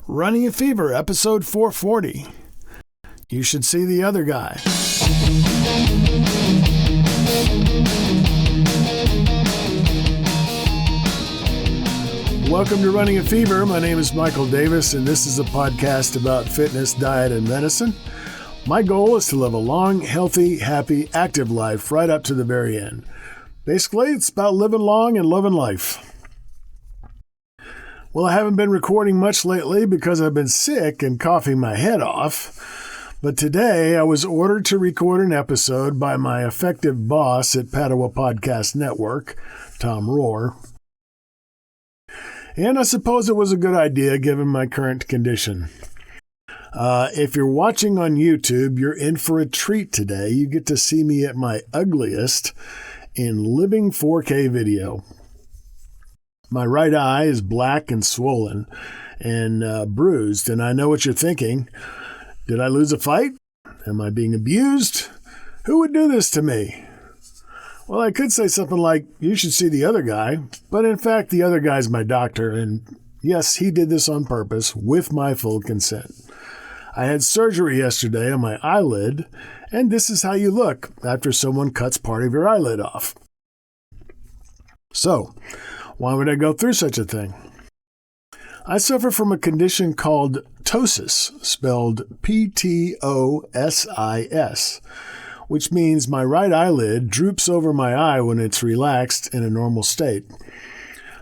Running a Fever, episode 440. You should see the other guy. Welcome to Running a Fever. My name is Michael Davis, and this is a podcast about fitness, diet, and medicine. My goal is to live a long, healthy, happy, active life right up to the very end. Basically, it's about living long and loving life. Well, I haven't been recording much lately because I've been sick and coughing my head off. But today I was ordered to record an episode by my effective boss at Padua Podcast Network, Tom Rohr. And I suppose it was a good idea given my current condition. If you're watching on YouTube, you're in for a treat today. You get to see me at my ugliest in living 4K video. My right eye is black and swollen and bruised, and I know what you're thinking. Did I lose a fight? Am I being abused? Who would do this to me? Well, I could say something like, you should see the other guy, but in fact, the other guy's my doctor, and yes, he did this on purpose with my full consent. I had surgery yesterday on my eyelid, and this is how you look after someone cuts part of your eyelid off. So, why would I go through such a thing? I suffer from a condition called ptosis, spelled Ptosis, which means my right eyelid droops over my eye when it's relaxed in a normal state.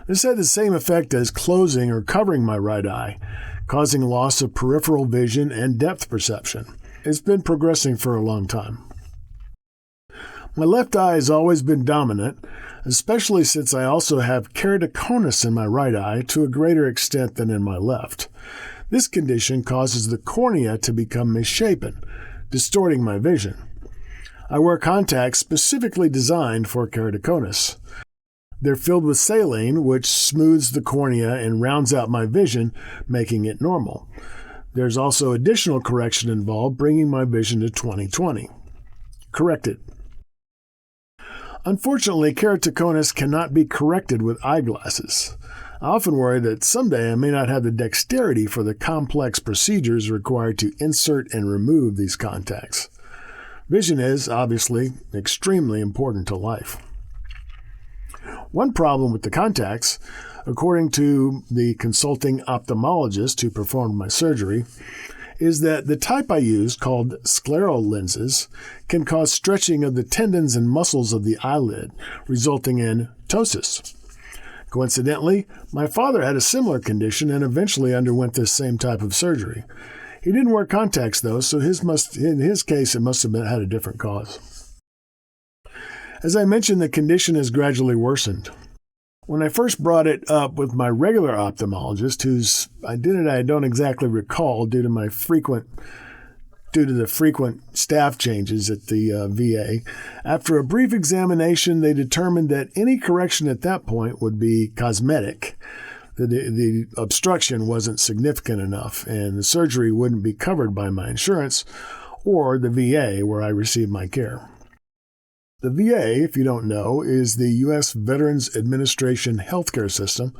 This had the same effect as closing or covering my right eye, causing loss of peripheral vision and depth perception. It's been progressing for a long time. My left eye has always been dominant, especially since I also have keratoconus in my right eye to a greater extent than in my left. This condition causes the cornea to become misshapen, distorting my vision. I wear contacts specifically designed for keratoconus. They're filled with saline, which smooths the cornea and rounds out my vision, making it normal. There's also additional correction involved, bringing my vision to 20/20. Corrected. Unfortunately, keratoconus cannot be corrected with eyeglasses. I often worry that someday I may not have the dexterity for the complex procedures required to insert and remove these contacts. Vision is, obviously, extremely important to life. One problem with the contacts, according to the consulting ophthalmologist who performed my surgery, is that the type I use, called scleral lenses, can cause stretching of the tendons and muscles of the eyelid, resulting in ptosis. Coincidentally, my father had a similar condition and eventually underwent this same type of surgery. He didn't wear contacts, though, so in his case, it must have had a different cause. As I mentioned, the condition has gradually worsened. When I first brought it up with my regular ophthalmologist, whose identity I don't exactly recall due to the frequent staff changes at the VA, after a brief examination, they determined that any correction at that point would be cosmetic. The obstruction wasn't significant enough, and the surgery wouldn't be covered by my insurance or the VA where I received my care. The VA, if you don't know, is the U.S. Veterans Administration healthcare system,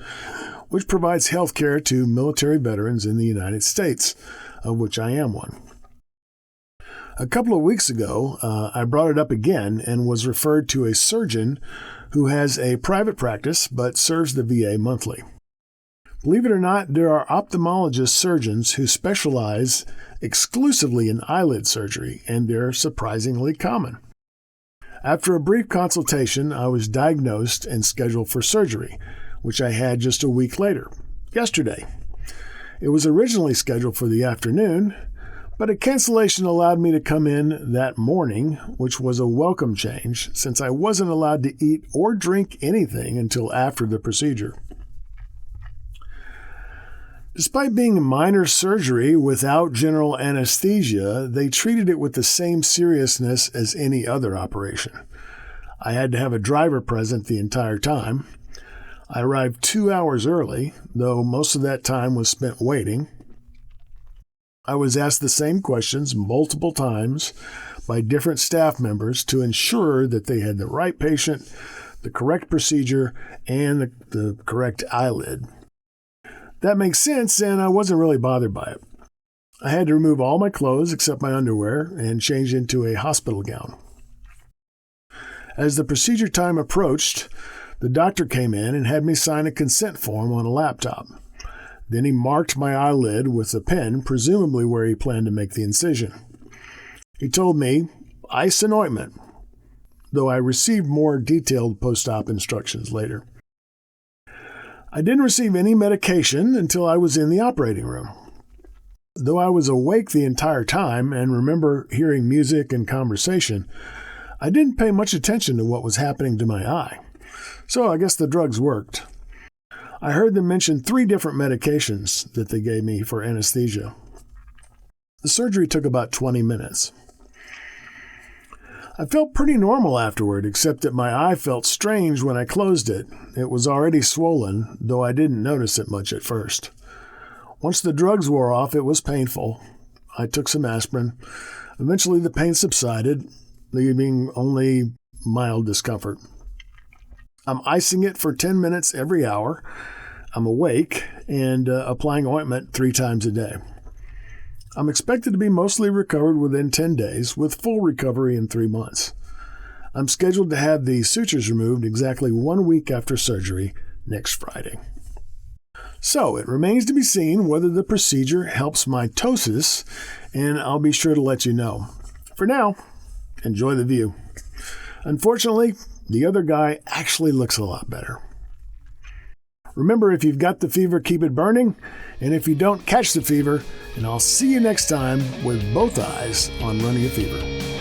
which provides healthcare to military veterans in the United States, of which I am one. A couple of weeks ago, I brought it up again and was referred to a surgeon who has a private practice but serves the VA monthly. Believe it or not, there are ophthalmologist surgeons who specialize exclusively in eyelid surgery, and they're surprisingly common. After a brief consultation, I was diagnosed and scheduled for surgery, which I had just a week later, yesterday. It was originally scheduled for the afternoon, but a cancellation allowed me to come in that morning, which was a welcome change since I wasn't allowed to eat or drink anything until after the procedure. Despite being a minor surgery without general anesthesia, they treated it with the same seriousness as any other operation. I had to have a driver present the entire time. I arrived 2 hours early, though most of that time was spent waiting. I was asked the same questions multiple times by different staff members to ensure that they had the right patient, the correct procedure, and the correct eyelid. That makes sense, and I wasn't really bothered by it. I had to remove all my clothes except my underwear and change into a hospital gown. As the procedure time approached, the doctor came in and had me sign a consent form on a laptop. Then he marked my eyelid with a pen, presumably where he planned to make the incision. He told me, ice and ointment, though I received more detailed post-op instructions later. I didn't receive any medication until I was in the operating room. Though I was awake the entire time and remember hearing music and conversation, I didn't pay much attention to what was happening to my eye. So I guess the drugs worked. I heard them mention 3 different medications that they gave me for anesthesia. The surgery took about 20 minutes. I felt pretty normal afterward, except that my eye felt strange when I closed it. It was already swollen, though I didn't notice it much at first. Once the drugs wore off, it was painful. I took some aspirin. Eventually, the pain subsided, leaving only mild discomfort. I'm icing it for 10 minutes every hour. I'm awake and applying ointment 3 times a day. I'm expected to be mostly recovered within 10 days, with full recovery in 3 months. I'm scheduled to have the sutures removed exactly 1 week after surgery next Friday. So it remains to be seen whether the procedure helps my ptosis, and I'll be sure to let you know. For now, enjoy the view. Unfortunately, the other guy actually looks a lot better. Remember, if you've got the fever, keep it burning. And if you don't, catch the fever. And I'll see you next time with both eyes on Running a Fever.